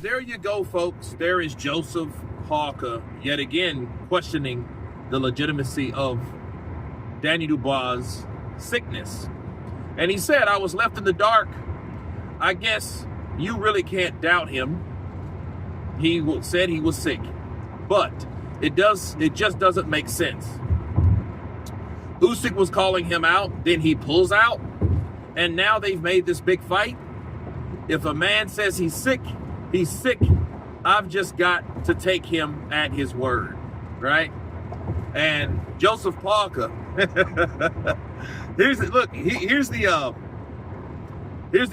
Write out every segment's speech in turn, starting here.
there you go, folks. There is Joseph Parker yet again questioning the legitimacy of Daniel Dubois' sickness. And he said, I was left in the dark. I guess you really can't doubt him. He said he was sick. But it just doesn't make sense. Usyk was calling him out, then he pulls out, and now they've made this big fight. If a man says he's sick, he's sick. I've just got to take him at his word, right? And Joseph Parker, here's the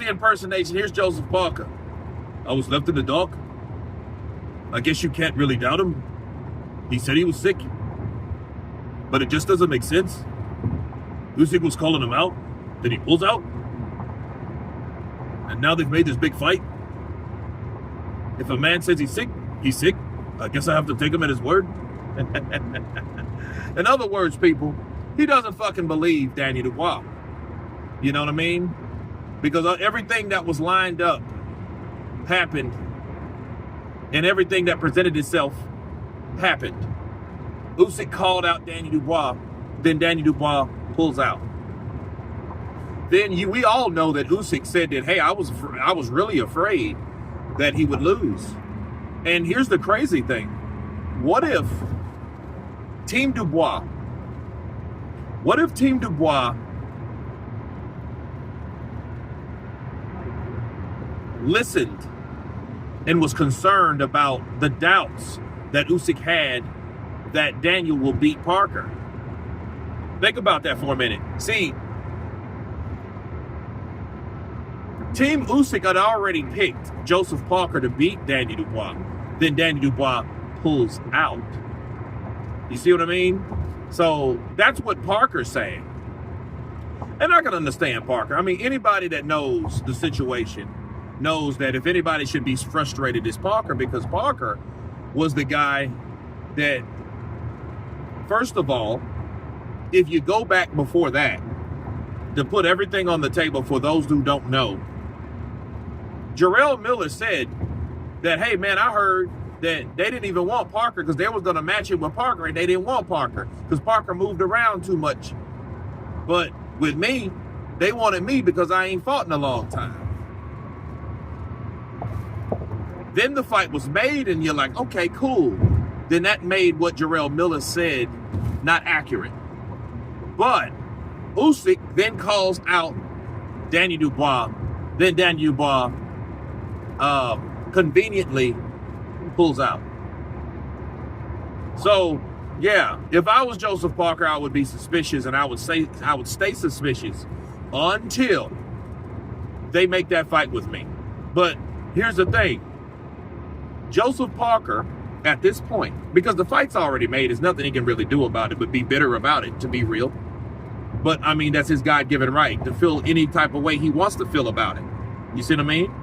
impersonation. Here's Joseph Parker. I was left in the dark. I guess you can't really doubt him. He said he was sick, but it just doesn't make sense. Usyk was calling him out, then he pulls out, and now they've made this big fight. If a man says he's sick, he's sick. I guess I have to take him at his word. In other words, people, he doesn't fucking believe Daniel Dubois. You know what I mean? Because everything that was lined up happened, and everything that presented itself happened. Usyk called out Daniel Dubois, then Daniel Dubois pulls out. Then we all know that Usyk said that, hey, I was really afraid that he would lose. And here's the crazy thing. What if Team Dubois listened and was concerned about the doubts that Usyk had that Daniel will beat Parker? Think about that for a minute. See, Team Usyk had already picked Joseph Parker to beat Daniel Dubois. Then Daniel Dubois pulls out. You see what I mean? So that's what Parker's saying. And I can understand Parker. I mean, anybody that knows the situation knows that if anybody should be frustrated, it's Parker, because Parker was the guy that, first of all, if you go back before that, to put everything on the table for those who don't know, Jarrell Miller said that, hey man, I heard that they didn't even want Parker because they was going to match it with Parker, and they didn't want Parker because Parker moved around too much. But with me, they wanted me because I ain't fought in a long time. Then the fight was made, and you're like, okay, cool. Then that made what Jarrell Miller said not accurate. But Usyk then calls out Daniel Dubois. Then Daniel Dubois conveniently pulls out. So, yeah, if I was Joseph Parker, I would be suspicious, and I would stay suspicious until they make that fight with me. But here's the thing. Joseph Parker, at this point, because the fight's already made, there's nothing he can really do about it but be bitter about it, to be real. But, I mean, that's his God-given right to feel any type of way he wants to feel about it. You see what I mean?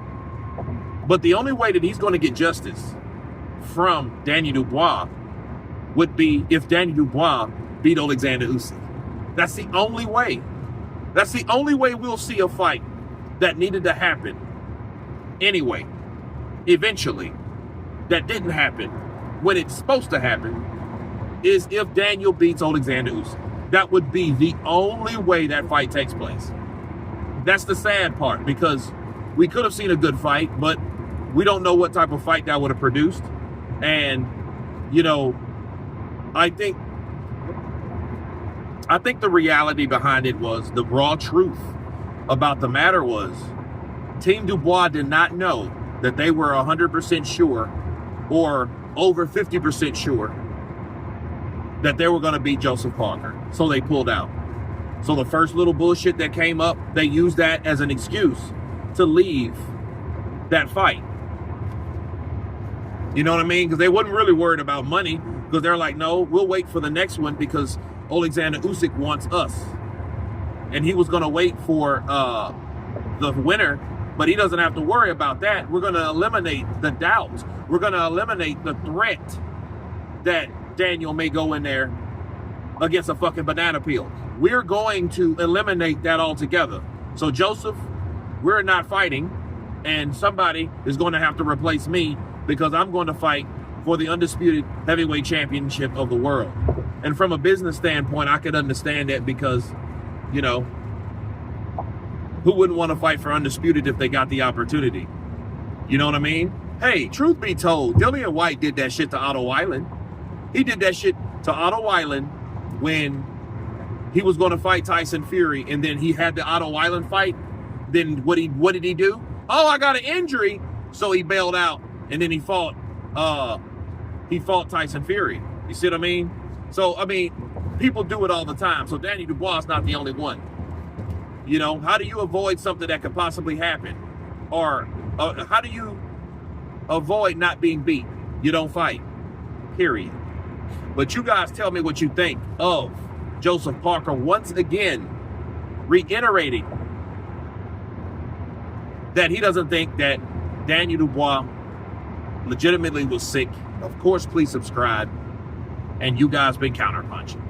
But the only way that he's going to get justice from Daniel Dubois would be if Daniel Dubois beat Alexander Usyk. That's the only way. That's the only way we'll see a fight that needed to happen anyway, eventually, that didn't happen when it's supposed to happen, is if Daniel beats Alexander Usyk. That would be the only way that fight takes place. That's the sad part, because we could have seen a good fight, but we don't know what type of fight that would have produced. And, you know, I think the reality behind it was, the raw truth about the matter was, Team Dubois did not know that they were 100% sure, or over 50% sure, that they were going to beat Joseph Parker. So they pulled out. So the first little bullshit that came up, they used that as an excuse to leave that fight. You know what I mean? Because they wasn't really worried about money, because they're like, no, we'll wait for the next one because Alexander Usyk wants us. And he was going to wait for the winner, but he doesn't have to worry about that. We're going to eliminate the doubt. We're going to eliminate the threat that Daniel may go in there against a fucking banana peel. We're going to eliminate that altogether. So Joseph, we're not fighting. and somebody is going to have to replace me because I'm going to fight for the undisputed heavyweight championship of the world. And from a business standpoint, I could understand that because, you know, who wouldn't want to fight for undisputed if they got the opportunity? You know what I mean? Hey, truth be told, Dillian White did that shit to Otto Island. He did that shit to Otto Island when he was going to fight Tyson Fury, and then he had the Otto Island fight. Then what did he do? Oh, I got an injury, so he bailed out, and then he fought Tyson Fury. You see what I mean? So I mean, people do it all the time. So Danny Dubois is not the only one. You know, how do you avoid something that could possibly happen, or how do you avoid not being beat? You don't fight. Period. But you guys tell me what you think of Joseph Parker once again reiterating that he doesn't think that Daniel Dubois legitimately was sick. Of course, please subscribe. And you guys been counterpunching.